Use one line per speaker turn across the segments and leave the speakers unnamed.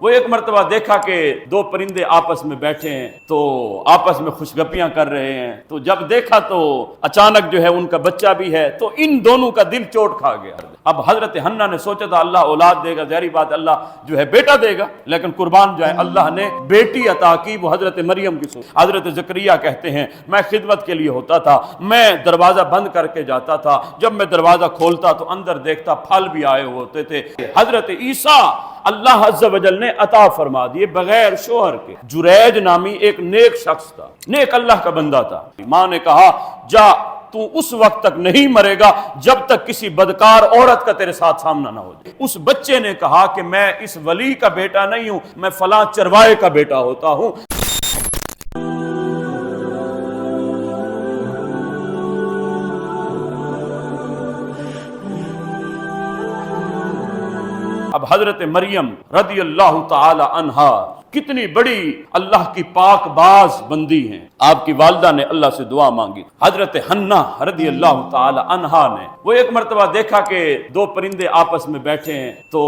وہ ایک مرتبہ دیکھا کہ دو پرندے آپس میں بیٹھے ہیں تو آپس میں خوشگپیاں کر رہے ہیں، تو جب دیکھا تو اچانک جو ہے ان کا بچہ بھی ہے، تو ان دونوں کا دل چوٹ کھا گیا۔ اب حضرت حنا نے سوچا تھا اللہ اولاد دے گا، ظاہری بات اللہ جو ہے بیٹا دے گا، لیکن قربان جو ہے اللہ نے بیٹی عطا کی، وہ حضرت مریم کی صورت۔ حضرت زکریہ کہتے ہیں میں خدمت کے لیے ہوتا تھا، میں دروازہ بند کر کے جاتا تھا، جب میں دروازہ کھولتا تو اندر دیکھتا پھل بھی آئے ہوتے تھے۔ حضرت عیسیٰ اللہ عز و جل نے عطا فرما دیے بغیر شوہر کے۔ جریج نامی ایک نیک شخص تھا، نیک اللہ کا بندہ تھا۔ ماں نے کہا جا تو اس وقت تک نہیں مرے گا جب تک کسی بدکار عورت کا تیرے ساتھ سامنا نہ ہو جائے۔ اس بچے نے کہا کہ میں اس ولی کا بیٹا نہیں ہوں، میں فلاں چروائے کا بیٹا ہوتا ہوں۔ اب حضرت مریم رضی اللہ تعالی عنہا کتنی بڑی اللہ کی پاک باز بندی ہیں۔ آپ کی والدہ نے اللہ سے دعا مانگی۔ حضرت حنا رضی اللہ تعالی عنہا نے وہ ایک مرتبہ دیکھا کہ دو پرندے آپس میں بیٹھے ہیں تو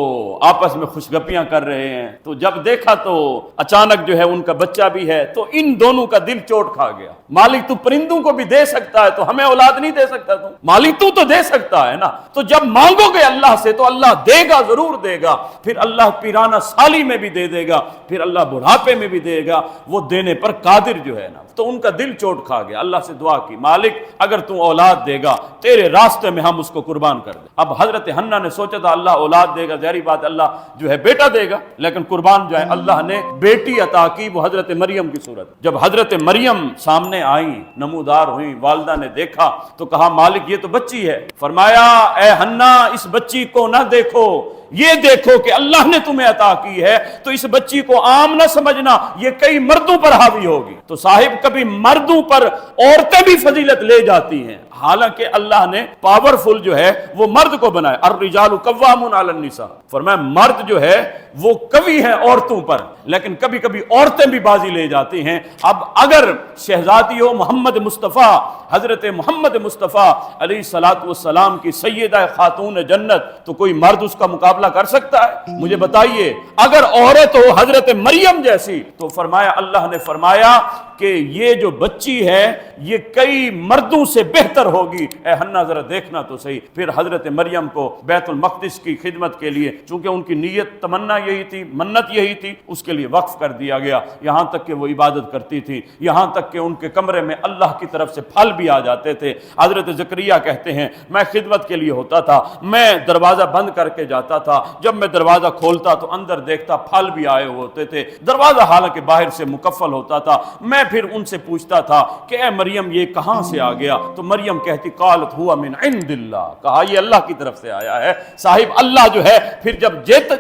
آپس میں خوشگپیاں کر رہے ہیں، تو جب دیکھا تو اچانک جو ہے ان کا بچہ بھی ہے، تو ان دونوں کا دل چوٹ کھا گیا۔ مالک تو پرندوں کو بھی دے سکتا ہے تو ہمیں اولاد نہیں دے سکتا؟ تو مالک تو دے سکتا ہے نا، تو جب مانگو گے اللہ سے تو اللہ دے گا، ضرور دے گا، پھر اللہ پیرانہ سالی میں بھی دے دے گا، پھر اللہ بڑھاپے میں بھی دے گا، وہ دینے پر قادر جو ہے نا۔ تو ان کا دل چوٹ کھا گیا، اللہ سے دعا کی مالک اگر تو اولاد دے گا تیرے راستے میں ہم اس کو قربان کر دیں۔ اب حضرت حنا نے سوچا تھا اللہ اولاد دے گا، ظاہری بات اللہ جو ہے بیٹا دے گا، لیکن قربان جو ہے اللہ نے بیٹی عطا کی، وہ حضرت مریم کی صورت۔ جب حضرت مریم سامنے آئیں، نمودار ہوئیں، والدہ نے دیکھا تو کہا مالک یہ تو بچی ہے۔ فرمایا اے حنا اس بچی کو نہ دیکھو، یہ دیکھو کہ اللہ نے تمہیں عطا کی ہے، تو اس بچی کو عام نہ سمجھنا، یہ کئی مردوں پر حاوی ہوگی۔ تو صاحب کبھی مردوں پر عورتیں بھی فضیلت لے جاتی ہیں، حالانکہ اللہ نے پاورفل جو ہے وہ مرد کو بنایا۔ الرجال قوامون علی النساء، فرمایا مرد جو ہے وہ قوی ہیں عورتوں پر، لیکن کبھی کبھی عورتیں بھی بازی لے جاتی ہیں۔ اب اگر شہزادی ہو محمد مصطفیٰ، حضرت محمد مصطفیٰ علیہ الصلوۃ والسلام کی سیدہ خاتون جنت، تو کوئی مرد اس کا مقابلہ کر سکتا ہے؟ مجھے بتائیے، اگر عورت ہو حضرت مریم جیسی، تو فرمایا اللہ نے فرمایا کہ یہ جو بچی ہے یہ کئی مردوں سے بہتر ہوگی۔ اے حنا ذرا دیکھنا تو صحیح۔ پھر حضرت مریم کو بیت المقدس کی خدمت کے لیے، چونکہ ان کی نیت تمنا یہی تھی، منت یہی تھی، اس کے لیے وقف کر دیا گیا، یہاں تک کہ وہ عبادت کرتی تھی، یہاں تک کہ ان کے کمرے میں اللہ کی طرف سے پھل بھی آ جاتے تھے۔ حضرت زکریہ کہتے ہیں میں خدمت کے لیے ہوتا تھا، میں دروازہ بند کر کے جاتا تھا، جب میں دروازہ کھولتا تو اندر دیکھتا پھل بھی آئے ہوتے تھے، دروازہ حالانکہ باہر سے مقفل ہوتا تھا۔ میں پھر ان سے پوچھتا تھا کہ اے مریم یہ کہاں سے آ گیا؟ تو مریم کہتی قالت ہوا من عند اللہ، کہا یہ اللہ کی طرف سے آیا ہے۔ صاحب اللہ جو ہے پھر جب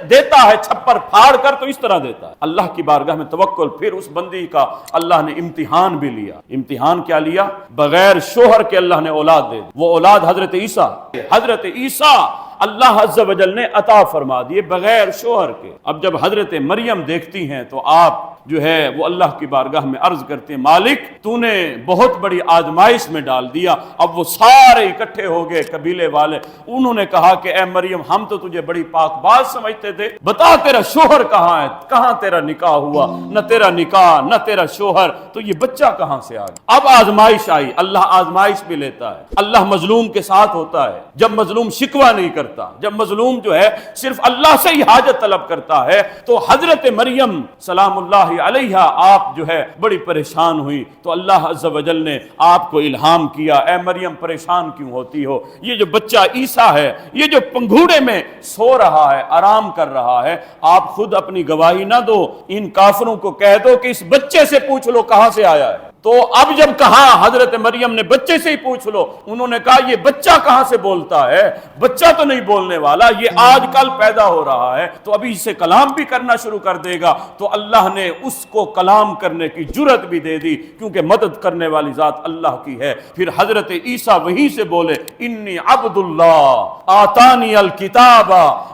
دیتا ہے چھپر پھاڑ کر تو اس طرح دیتا ہے۔ اللہ کی بارگاہ میں توکل۔ پھر اس بندی کا اللہ نے امتحان بھی لیا۔ امتحان کیا لیا؟ بغیر شوہر کے اللہ نے اولاد دے دی۔ وہ اولاد حضرت عیسیٰ، حضرت عیسیٰ اللہ عز و جل نے عطا فرما دیے بغیر شوہر کے۔ اب جب حضرت مریم دیکھتی ہیں تو آپ جو ہے وہ اللہ کی بارگاہ میں عرض کرتے ہیں مالک تو نے بہت بڑی آزمائش میں ڈال دیا۔ اب وہ سارے اکٹھے ہو گئے قبیلے والے، انہوں نے کہا کہ اے مریم ہم تو تجھے بڑی پاک باز سمجھتے تھے، بتا تیرا شوہر کہاں ہے؟ کہاں تیرا نکاح ہوا؟ نہ تیرا نکاح نہ تیرا شوہر، تو یہ بچہ کہاں سے آ گیا؟ اب آزمائش آئی، اللہ آزمائش بھی لیتا ہے، اللہ مظلوم کے ساتھ ہوتا ہے۔ جب مظلوم شکوہ نہیں کرتا، جب مظلوم جو ہے صرف اللہ سے ہی حاجت طلب کرتا ہے، تو حضرت مریم سلام اللہ علیہا آپ جو ہے بڑی پریشان ہوئی، تو اللہ عز و جل نے آپ کو الہام کیا اے مریم پریشان کیوں ہوتی ہو؟ یہ جو بچہ عیسیٰ ہے، یہ جو پنگھوڑے میں سو رہا ہے، آرام کر رہا ہے، آپ خود اپنی گواہی نہ دو، ان کافروں کو کہہ دو کہ اس بچے سے پوچھ لو کہاں سے آیا ہے۔ تو اب جب کہا حضرت مریم نے بچے سے ہی پوچھ لو، انہوں نے کہا یہ بچہ کہاں سے بولتا ہے؟ بچہ تو نہیں بولنے والا، یہ آج کل پیدا ہو رہا ہے، تو ابھی اسے کلام بھی کرنا شروع کر دے گا۔ تو اللہ نے اس کو کلام کرنے کی جرأت بھی دے دی، کیونکہ مدد کرنے والی ذات اللہ کی ہے۔ پھر حضرت عیسیٰ وہیں سے بولے انی عبد اللہ آتانی الکتاب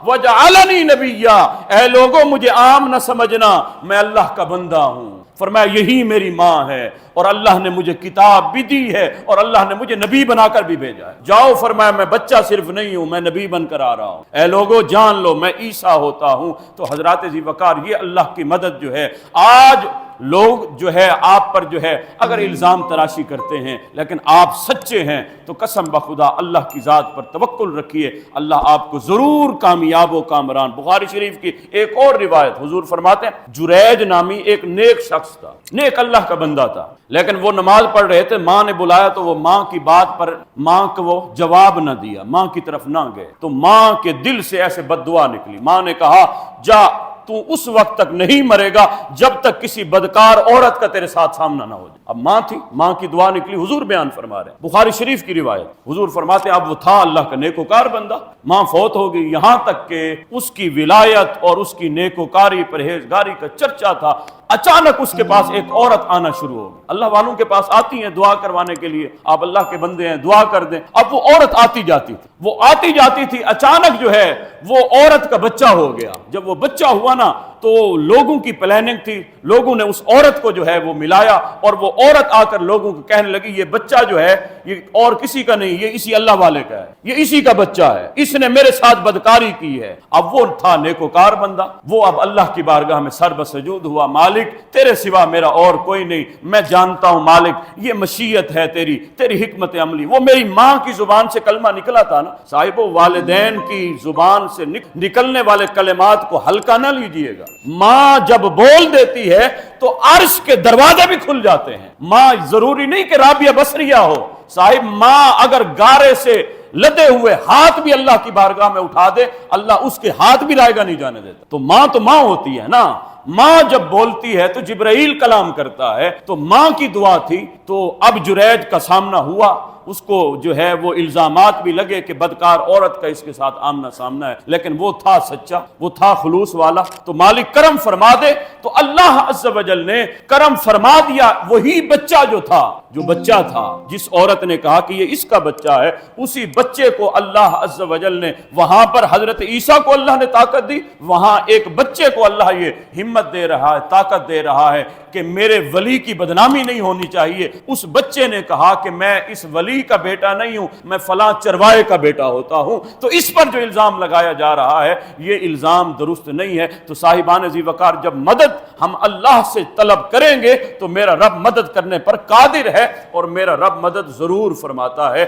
وجعلنی نبیا، اے لوگوں مجھے عام نہ سمجھنا، میں اللہ کا بندہ ہوں۔ فرمایا یہی میری ماں ہے اور اللہ نے مجھے کتاب بھی دی ہے اور اللہ نے مجھے نبی بنا کر بھی بھیجا ہے۔ جاؤ، فرمایا میں بچہ صرف نہیں ہوں، میں نبی بن کر آ رہا ہوں، اے لوگو جان لو میں عیسیٰ ہوتا ہوں۔ تو حضرات ذی وقار، یہ اللہ کی مدد جو ہے، آج لوگ جو ہے آپ پر جو ہے اگر الزام تراشی کرتے ہیں لیکن آپ سچے ہیں تو قسم بخدا اللہ کی ذات پر توکل رکھیے، اللہ آپ کو ضرور کامیاب و کامران۔ بخاری شریف کی ایک اور روایت، حضور فرماتے ہیں جریج نامی ایک نیک شخص تھا، نیک اللہ کا بندہ تھا، لیکن وہ نماز پڑھ رہے تھے، ماں نے بلایا تو وہ ماں کی بات پر ماں کو وہ جواب نہ دیا، ماں کی طرف نہ گئے، تو ماں کے دل سے ایسے بد دعا نکلی۔ ماں نے کہا جا تو اس وقت تک نہیں مرے گا جب تک کسی بدکار عورت کا تیرے ساتھ سامنا نہ ہو جائے۔ اب ماں تھی، ماں کی دعا نکلی، حضور بیان فرما رہے ہیں، بخاری شریف کی روایت، حضور فرماتے ہیں اب وہ تھا اللہ کا نیکوکار بندہ، ماں فوت ہو گئی، یہاں تک کہ اس کی ولایت اور اس کی نیکوکاری پرہیزگاری کا چرچا تھا۔ اچانک اس کے پاس ایک عورت آنا شروع ہو گئی، اللہ والوں کے پاس آتی ہیں دعا کروانے کے لیے، آپ اللہ کے بندے ہیں دعا کر دیں۔ اب وہ عورت آتی جاتی تھی، وہ آتی جاتی تھی، اچانک جو ہے وہ عورت کا بچہ ہو گیا۔ جب وہ بچہ ہوا نا تو لوگوں کی پلاننگ تھی، لوگوں نے اس عورت کو جو ہے وہ ملایا اور وہ عورت آ کر لوگوں کو کہنے لگی یہ بچہ جو ہے یہ اور کسی کا نہیں، یہ اسی اللہ والے کا ہے، یہ اسی کا بچہ ہے، اس نے میرے ساتھ بدکاری کی ہے۔ اب وہ تھا نیکوکار بندہ، وہ اب اللہ کی بارگاہ میں سر بسجود ہوا، مالک تیرے سوا میرا اور کوئی نہیں، میں جانتا ہوں مالک یہ مشیت ہے تیری حکمت عملی۔ وہ میری ماں کی زبان سے کلمہ نکلا تھا نا صاحبو، والدین کی زبان سے نکلنے والے کلمات کو ہلکا نہ لیجئے گا۔ ماں جب بول دیتی ہے تو عرش کے دروازے بھی کھل جاتے ہیں۔ ماں ضروری نہیں کہ رابعہ بصریہ ہو صاحب، ماں اگر گارے سے لدے ہوئے ہاتھ بھی اللہ کی بارگاہ میں اٹھا دے، اللہ اس کے ہاتھ بھی رائے گا نہیں جانے دیتا۔ تو ماں ہوتی ہے نا، ماں جب بولتی ہے تو جبرائیل کلام کرتا ہے، تو ماں کی دعا تھی۔ تو اب جریج کا سامنا ہوا، اس کو جو ہے وہ الزامات بھی لگے کہ بدکار عورت کا اس کے ساتھ آمنا سامنا ہے، لیکن وہ تھا سچا، وہ تھا خلوص والا۔ تو مالک کرم فرما دے، تو اللہ عز و جل نے کرم فرما دیا۔ وہی بچہ جو بچہ تھا جس عورت نے کہا کہ یہ اس کا بچہ ہے، اسی بچے کو اللہ عز و جل نے وہاں پر حضرت عیسیٰ کو اللہ نے طاقت دی، وہاں ایک بچے کو اللہ یہ ہمت دے رہا ہے، طاقت دے رہا ہے کہ میرے ولی کی بدنامی نہیں ہونی چاہیے۔ اس بچے نے کہا کہ میں اس ولی کا بیٹا نہیں ہوں، میں فلاں چروائے کا بیٹا ہوتا ہوں۔ تو اس پر جو الزام لگایا جا رہا ہے یہ الزام درست نہیں ہے۔ تو صاحبان ذی وقار، جب مدد ہم اللہ سے طلب کریں گے تو میرا رب مدد کرنے پر قادر ہے اور میرا رب مدد ضرور فرماتا ہے۔